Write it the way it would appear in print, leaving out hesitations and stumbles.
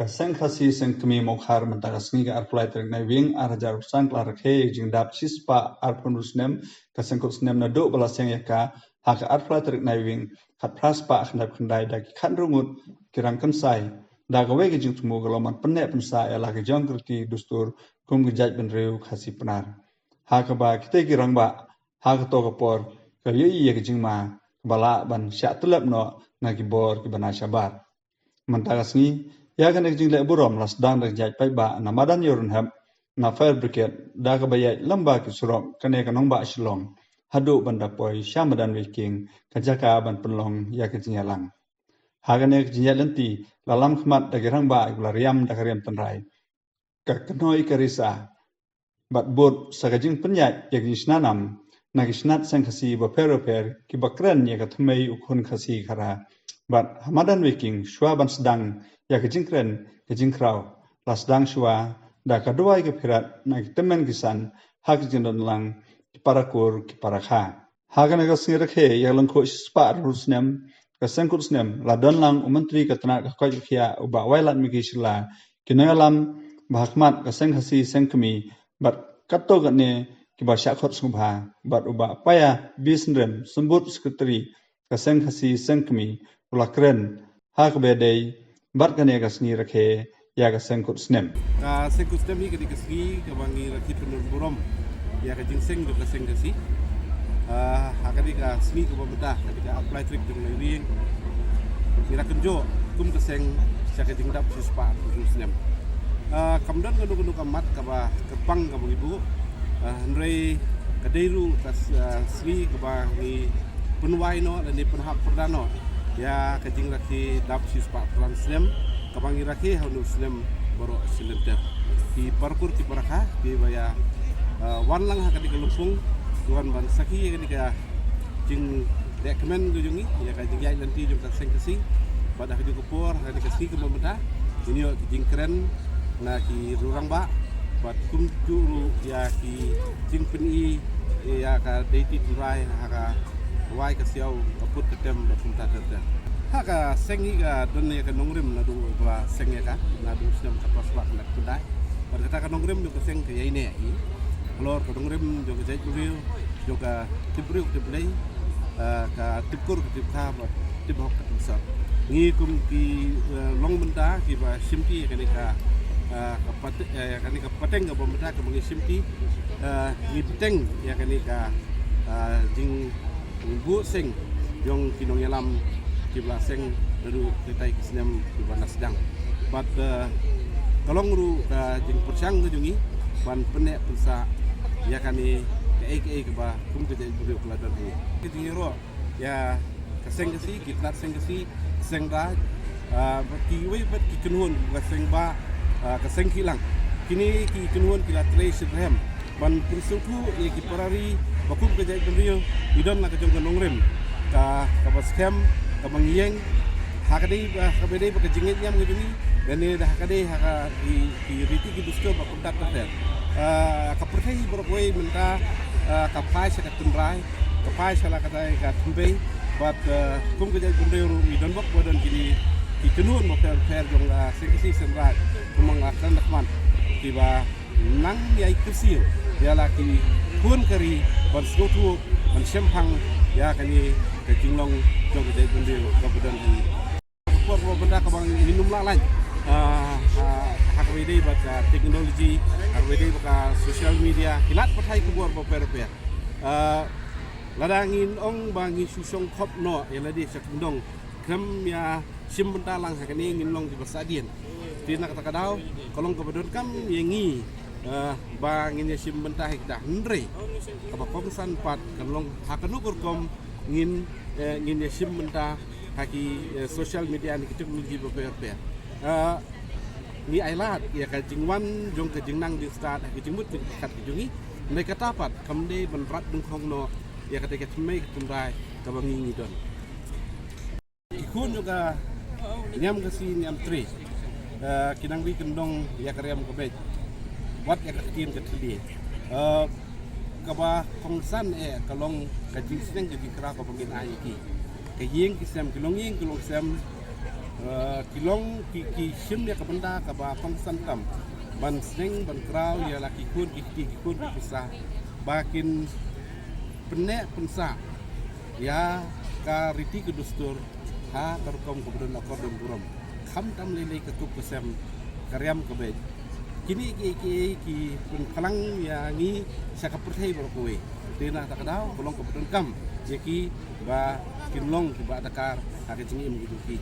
Kaseng khasi seng kemi mokhar mentaka sengi ka arplai tereng nai wing arajar sang klar khe jing dap sispa arpun rusnem kaseng kut snem na do bala seng yaka haka arplai tereng nai wing khat praspa khandap khandai da ki khan rungut kirang kansai da gawe ge jing tumu galoman penne pensa ela ge jong krti dustur kum ge jaj ben reu khasi penar haka ba kite kirang ba haka to kapor ka ye ge jing ma bala ban sya telap no na ki bor ki bana syabat mentaka sengi ya kan jing le burom las dang dak jaj pai ba na madan yorun hab na fire brigade da ka bayai lamba ki surom kane ka nong ba shilong hadu banda poi syamadan wiking kajaka ban penlong ya ke jinyalang hagane ke jinyalanti lalam khmat da gerang ba glariam da kariam tanrai ka knoi karisa bat bot sagajing penyat ya gisnanam na gisnat sangkasi ba peroper ki bakran ya ka thmei ukhun khasi khara bat hamadan wiking shwa ban sedang ya kejingkren kejingkrau lasdang shua da kaduai ke pirat na temen kisan hak jindon lang kiparakur kiparakha hagana ka singrakhe ya langko spa rusnem ka sengkutsnem ladon lang umantri ka tana ka koi khia uba wailat mikishla kinoyalam bahakmat ka senghasi sengkemi bat katto gane kiba syakhot sungba bat uba paya bisnrem sembut sekretari ka senghasi sengkemi ulakren hak bedei bat kane ka sengi rakhe ya ka sengkut snem ni ketika sengi ka bangi rakhi penur burom ya ka jingseng do ka senggasi hakadi ka sengi ka bamda ketika apply trick dengan ring kira kenjo kum ka seng syaka jingdap sispa snem kamdan ngadu kamat ka ba kepang ka ibu ndrei kadairu ka sengi ka bangi penwai no dan ni penhak perdano ya kajing rakhi dap sispa transnem kabangi rakhi hanu snem boro silenter di parkur ki parakha di baya wanlang hakadi kelupung tuan ban saki ketika jing dekmen gujungi ya kajing yai nanti jung ka sengkasi pada haju kupur hadi kasi ke memeda ini yo jing keren na ki rurang ba bat kum juru ya ki jing peni ya ka deiti turai haka wai ka siau kaput ketem bakum tata haka sengi ka donne ka nongrim na du ba sengi ka na du sem ka paswa na kudai pada kata ka nongrim du ka seng ka yaine i lor ka nongrim du ka jai buriu du ka tibriu ka tiblei ka tipkur ka tipka ba tibhok ka timsa ngi kum ki long benda ki ba simti ka ni ka ka pateng ka bomda ka mangi simti ni peteng ya ka ni ka jing bu seng jong kinong yalam kibla seng daru kitai kisnem kibana sedang bat kalong ru ka jing persyang jungi ban penek pensa ya kani ke ba kum ke jeng buru kula daru kijing ro ya kaseng kasi kitlat seng kasi seng da ki we bat ki kenun ka seng ba kaseng kilang kini ki kenun kila trace rem ban persuku ye ki parari bakum ke jai brio idon na ke jong nongrem ka baskem ka mangyeng hakade ka jingit nyam ngini dan ni dah hakade haka di riti ki dusko bakum tat ter ka pertai boroi menta ka pai sa ka tundrai ka pai sa la ka dai ka tumbe bat kum ke jai brio idon bok bodan kini ki kenun mo per jong la sekisi senrat kumang akan nakman tiba nang yai kursi ya laki kun kari ban skotu ban sempang ya kani ke jinglong jong ke bunde ka budan di por benda ka bang minum lain hakwede baka teknologi hakwede baka social media kilat patai ku bor per ladangin ong bangi susong khop no ya ladi sakundong krem ya simbenta lang hakani nginlong di basadian tina kata kadau kolong ka budon kam yengi bangin ya simbenta hekta ndre kapa komsan pat kalong hakanukur kom ngin ya simbenta haki social media ni teknologi beper ni ailat ya ka jingwan jong ka jingnang di start haki jingmut kat jungi mereka tapat kamde benrat dung khong no ya kata ketmei tumrai ka bangi ngidon ikun juga nyam kasi nyam tri kinang wi kendong ya karyam kebej wat ya katin ketli kaba kongsan kalong kajing sineng jadi kera ka pengin ai ki kayeng kisam kilong sem kilong ki sim ya kabenda ka ba pang santam ban seng ban krau ya laki kun ki kun bisa bakin penek pensa ya ka riti ke dustur ha terkom kemudian akor dan buram kham tam lele ke tup kesem karyam ke be kini ki pun kalang ya ni saka perthai bor kowe tena tak dau kolong kemudian kam jeki ba kinlong ba dakar ha ke jingi mu ki